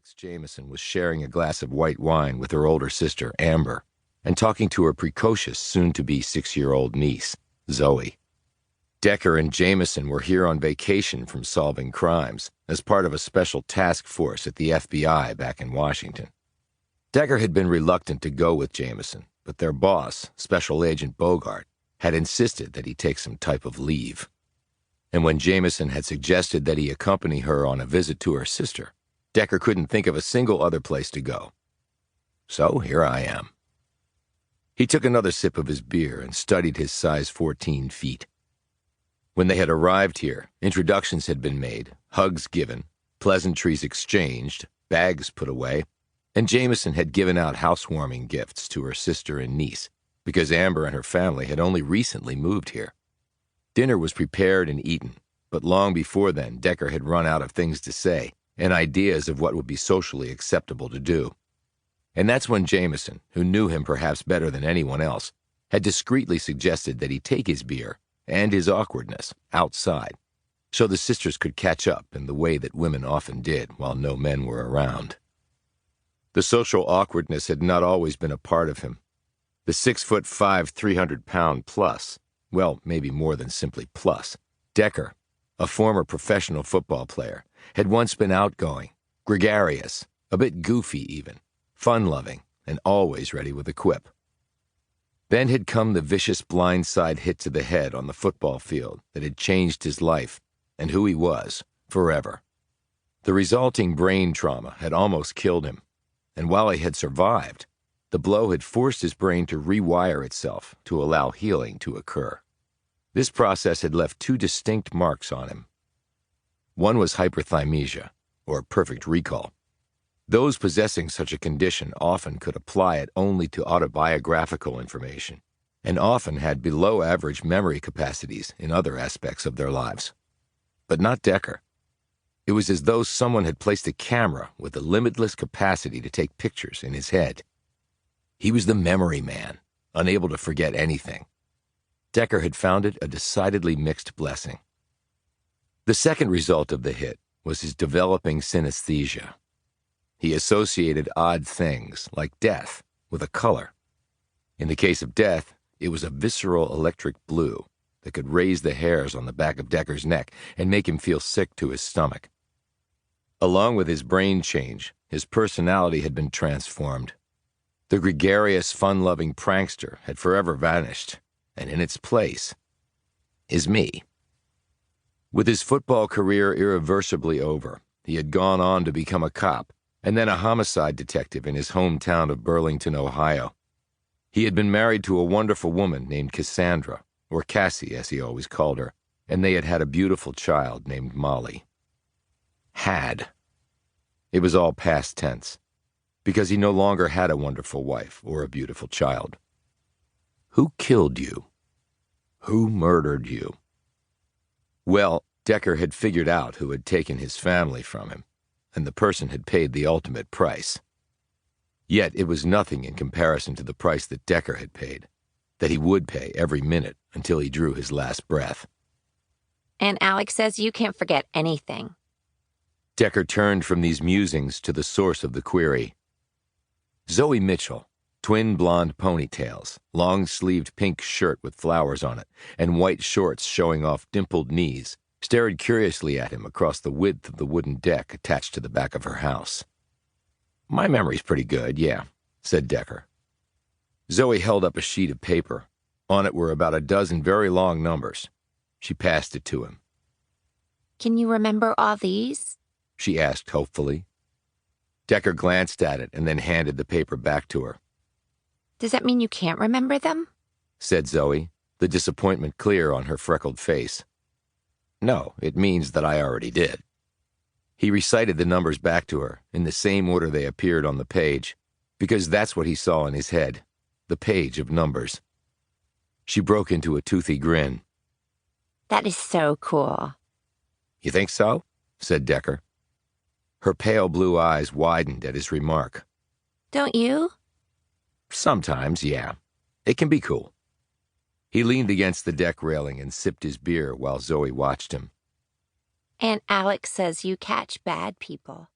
Alex Jamison was sharing a glass of white wine with her older sister, Amber, and talking to her precocious, soon-to-be 6-year-old niece, Zoe. Decker and Jamison were here on vacation from solving crimes as part of a special task force at the FBI back in Washington. Decker had been reluctant to go with Jamison, but their boss, Special Agent Bogart, had insisted that he take some type of leave. And when Jamison had suggested that he accompany her on a visit to her sister, Decker couldn't think of a single other place to go. So here I am. He took another sip of his beer and studied his size 14 feet. When they had arrived here, introductions had been made, hugs given, pleasantries exchanged, bags put away, and Jamison had given out housewarming gifts to her sister and niece because Amber and her family had only recently moved here. Dinner was prepared and eaten, but long before then, Decker had run out of things to say and ideas of what would be socially acceptable to do. And that's when Jamison, who knew him perhaps better than anyone else, had discreetly suggested that he take his beer and his awkwardness outside so the sisters could catch up in the way that women often did while no men were around. The social awkwardness had not always been a part of him. The 6'5", 300-pound plus, well, maybe more than simply plus, Decker, a former professional football player, had once been outgoing, gregarious, a bit goofy even, fun-loving, and always ready with a quip. Then had come the vicious blindside hit to the head on the football field that had changed his life and who he was forever. The resulting brain trauma had almost killed him, and while he had survived, the blow had forced his brain to rewire itself to allow healing to occur. This process had left two distinct marks on him. One was hyperthymesia, or perfect recall. Those possessing such a condition often could apply it only to autobiographical information, and often had below-average memory capacities in other aspects of their lives. But not Decker. It was as though someone had placed a camera with a limitless capacity to take pictures in his head. He was the memory man, unable to forget anything. Decker had found it a decidedly mixed blessing. The second result of the hit was his developing synesthesia. He associated odd things, like death, with a color. In the case of death, it was a visceral electric blue that could raise the hairs on the back of Decker's neck and make him feel sick to his stomach. Along with his brain change, his personality had been transformed. The gregarious, fun-loving prankster had forever vanished, and in its place is me. With his football career irreversibly over, he had gone on to become a cop, and then a homicide detective in his hometown of Burlington, Ohio. He had been married to a wonderful woman named Cassandra, or Cassie as he always called her, and they had had a beautiful child named Molly. Had. It was all past tense, because he no longer had a wonderful wife or a beautiful child. Who killed you? Who murdered you? Well, Decker had figured out who had taken his family from him, and the person had paid the ultimate price. Yet it was nothing in comparison to the price that Decker had paid, that he would pay every minute until he drew his last breath. And Alex says you can't forget anything. Decker turned from these musings to the source of the query. Zoe Mitchell, twin blonde ponytails, long-sleeved pink shirt with flowers on it, and white shorts showing off dimpled knees, stared curiously at him across the width of the wooden deck attached to the back of her house. My memory's pretty good, yeah, said Decker. Zoe held up a sheet of paper. On it were about a dozen very long numbers. She passed it to him. Can you remember all these? She asked hopefully. Decker glanced at it and then handed the paper back to her. Does that mean you can't remember them? Said Zoe, the disappointment clear on her freckled face. No, it means that I already did. He recited the numbers back to her in the same order they appeared on the page, because that's what he saw in his head, the page of numbers. She broke into a toothy grin. That is so cool. You think so? Said Decker. Her pale blue eyes widened at his remark. Don't you? Sometimes, yeah. It can be cool. He leaned against the deck railing and sipped his beer while Zoe watched him. And Alex says you catch bad people.